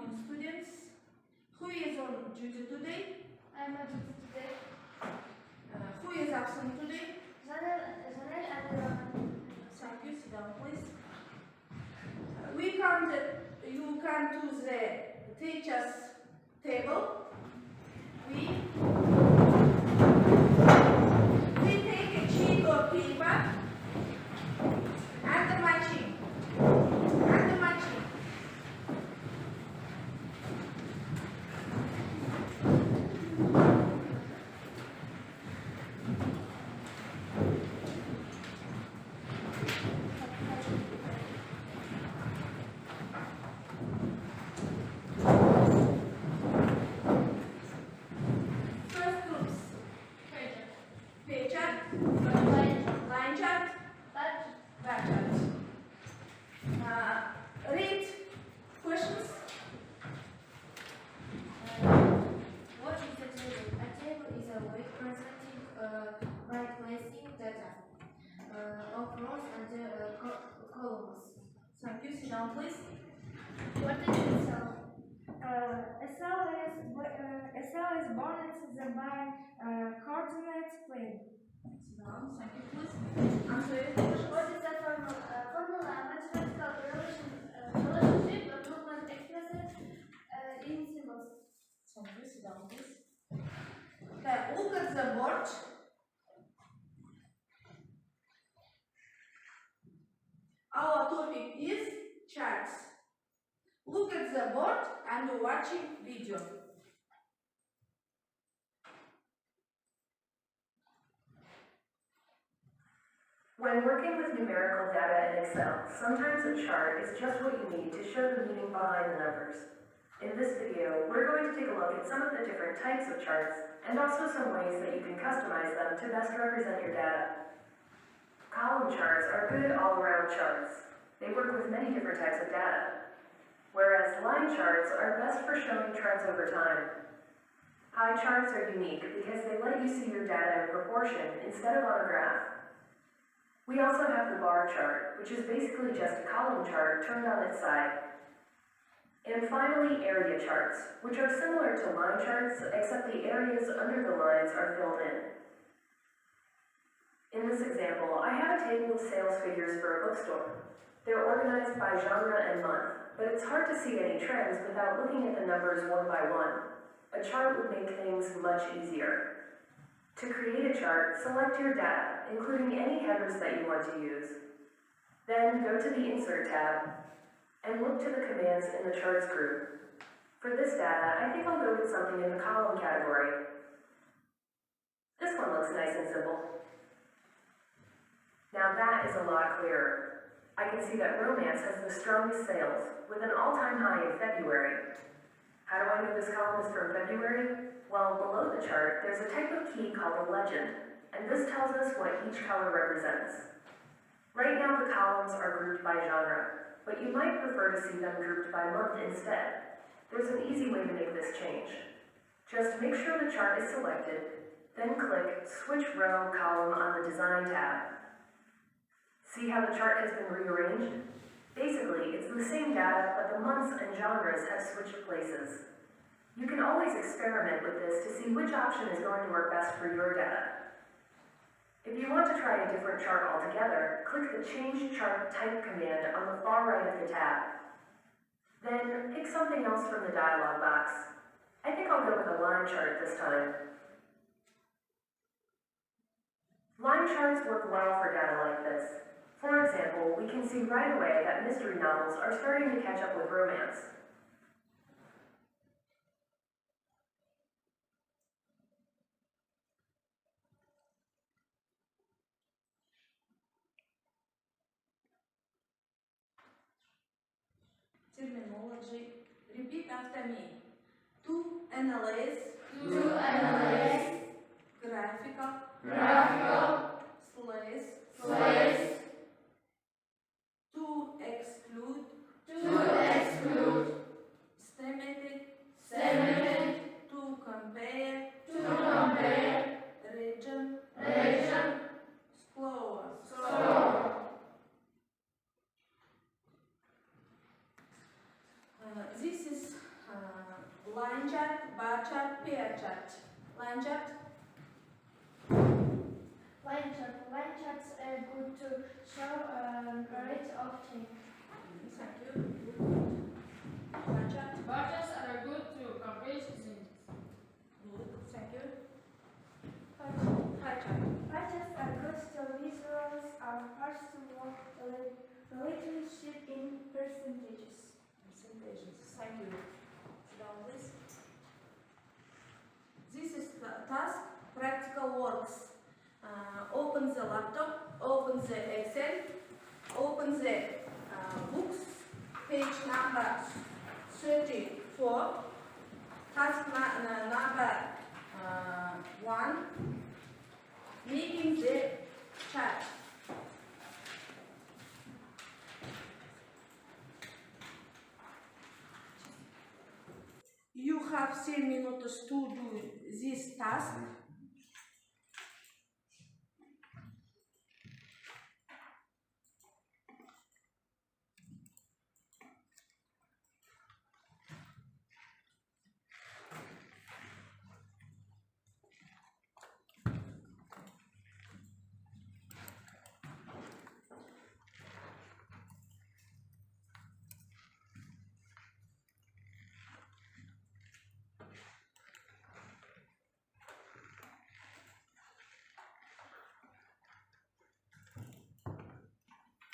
morning, students. Who is on duty today? I am on duty today. Who is absent today? Janelle and Roman. Thank you. Sit down, please. You come to the teacher's table. We take a sheet of paper and the matching. Read questions. What is a table? A table is a way presenting by placing data of rows and columns. Thank you. Sit down, please. What is a cell? A cell is bounded by coordinate plane. Sit down. Thank you, please. Answer your question. What is a formula? Formula, a mathematical relationship of movement expressed in symbols. Thank you. Sit down, please. Look at the board. Our topic is charts. Look at the board and watching video. When working with numerical data in Excel, sometimes a chart is just what you need to show the meaning behind the numbers. In this video, we're going to take a look at some of the different types of charts and also some ways that you can customize them to best represent your data. Column charts are good all-around charts. They work with many different types of data, whereas line charts are best for showing trends over time. Pie charts are unique because they let you see your data in proportion instead of on a graph. We also have the bar chart, which is basically just a column chart turned on its side. And finally, area charts, which are similar to line charts, except the areas under the lines are filled in. In this example, I have a table of sales figures for a bookstore. They're organized by genre and month, but it's hard to see any trends without looking at the numbers one by one. A chart would make things much easier. To create a chart, select your data, including any headers that you want to use. Then go to the Insert tab and look to the commands in the Charts group. For this data, I think I'll go with something in the column category. This one looks nice and simple. Now that is a lot clearer. I can see that romance has the strongest sales, with an all-time high in February. How do I know this column is from February? Well, below the chart, there's a type of key called a legend, and this tells us what each color represents. Right now, the columns are grouped by genre, but you might prefer to see them grouped by month instead. There's an easy way to make this change. Just make sure the chart is selected, then click Switch Row Column on the Design tab. See how the chart has been rearranged? Basically, it's the same data, but the months and genres have switched places. You can always experiment with this to see which option is going to work best for your data. If you want to try a different chart altogether, click the Change Chart Type command on the far right of the tab. Then pick something else from the dialog box. I think I'll go with a line chart this time. Line charts work well for data like this. For example, we can see right away that mystery novels are starting to catch up with romance. Terminology. Repeat after me. To analyze. Graphical. Slice. To exclude. Estimated. To compare. Region. Slower. This is line chart, bar chart, pair chart. Line chart. Line charts are good to show rate of change. Thank you. Good. Bar chart. Bar charts are good to compare things. Good. Thank you. Pie chart. Pie charts are good to visualize our parts to work relationship in percentages. Percentages. Thank you. Sit down, please. This is the task. Practical works. Open the laptop. Open the Excel. Open the books. Page number 34. Task number 1. Making the chart. You have 10 minutes to do this task.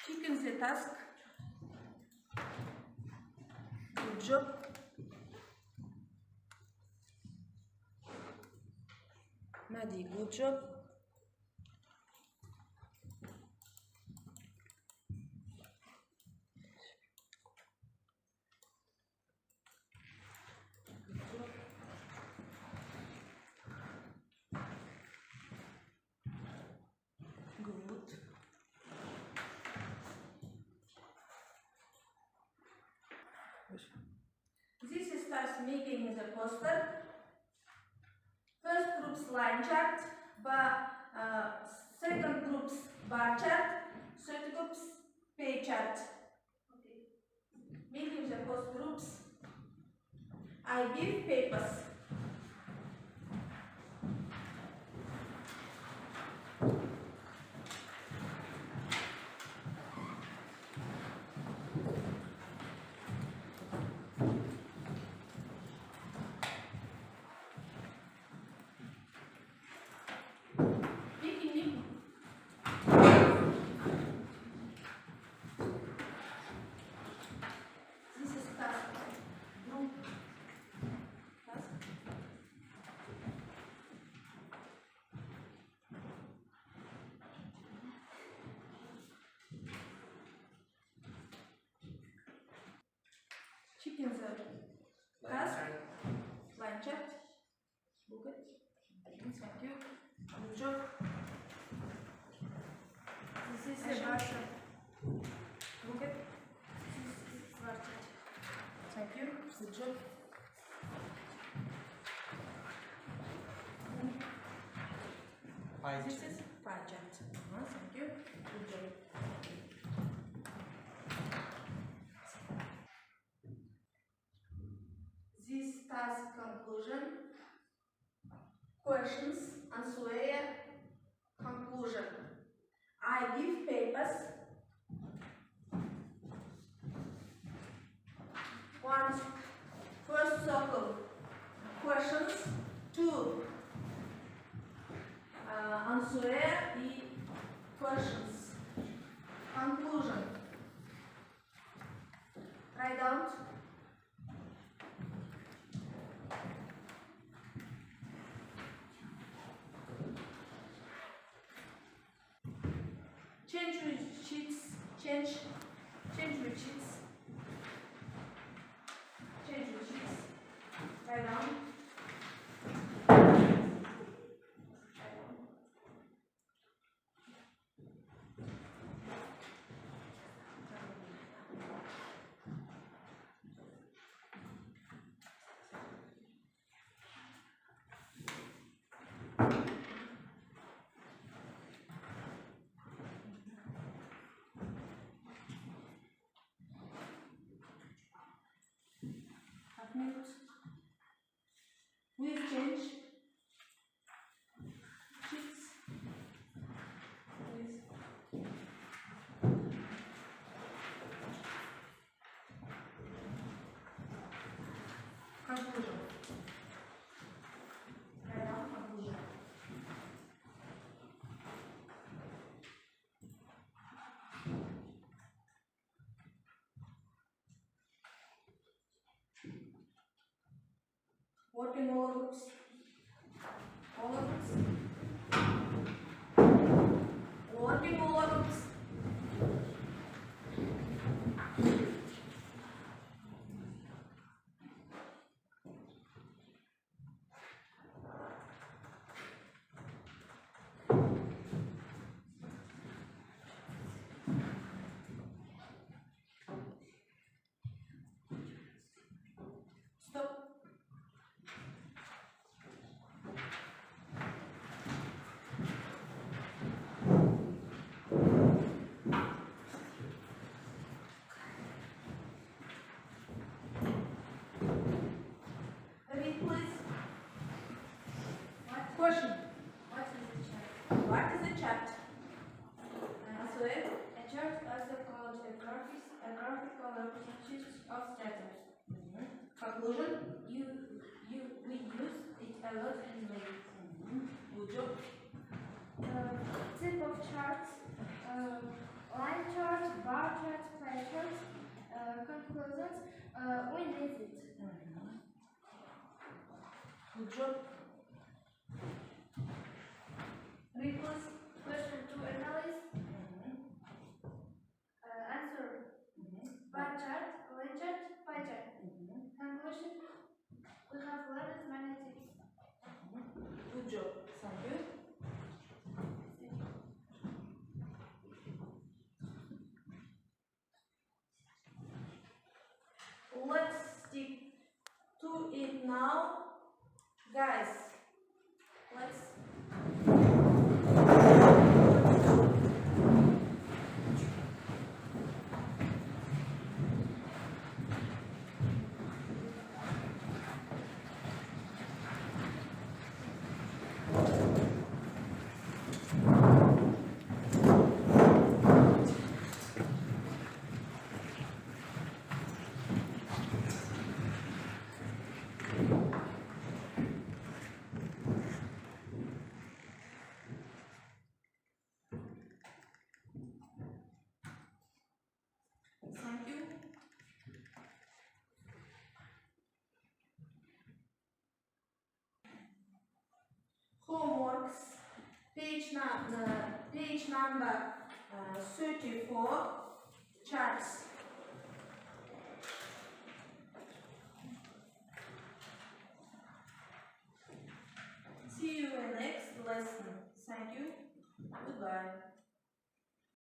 Checking the task. Good job. Madi, good job. Good. This is task making the poster. First group's line chart, second group's bar chart, third group's pay chart. Okay. Making the post groups. I give papers. This is task group. Task. Checking the task. Line chart. Book it. Thank you. Good job. This is the bar chart. Book it. This is bar chart. Thank you. Good job. Pie This chart. is pie chart. Thank you. Good job. This task conclusion. Questions. Answer. Conclusion. I give papers. 1. First circle. Questions. 2. Answer the questions. Conclusion. Write down. Change your sheets. Change your sheets. Change your sheets. Write down. 5 minutes. Please change sheets. Please. Conclusion. Write down conclusion. Working all groups. All groups. Working all groups. Stop. Repeat, please. What? Question. What is a chart? What is a chat? Answer it. A chart, also called a graphical representation of status. Conclusion. We use it a lot in life. Good job. Type of charts, line chart, bar chart, pie chart, conclusions, we need it. Good job. Read, please. Question to analyze, answer, bar chart, line chart, pie chart. Conclusion, we have learned many things. Good job. Thank you. Let's stick to it now. Guys, let's thank you. Homeworks, page number 34, charts. See you in next lesson. Thank you. Goodbye.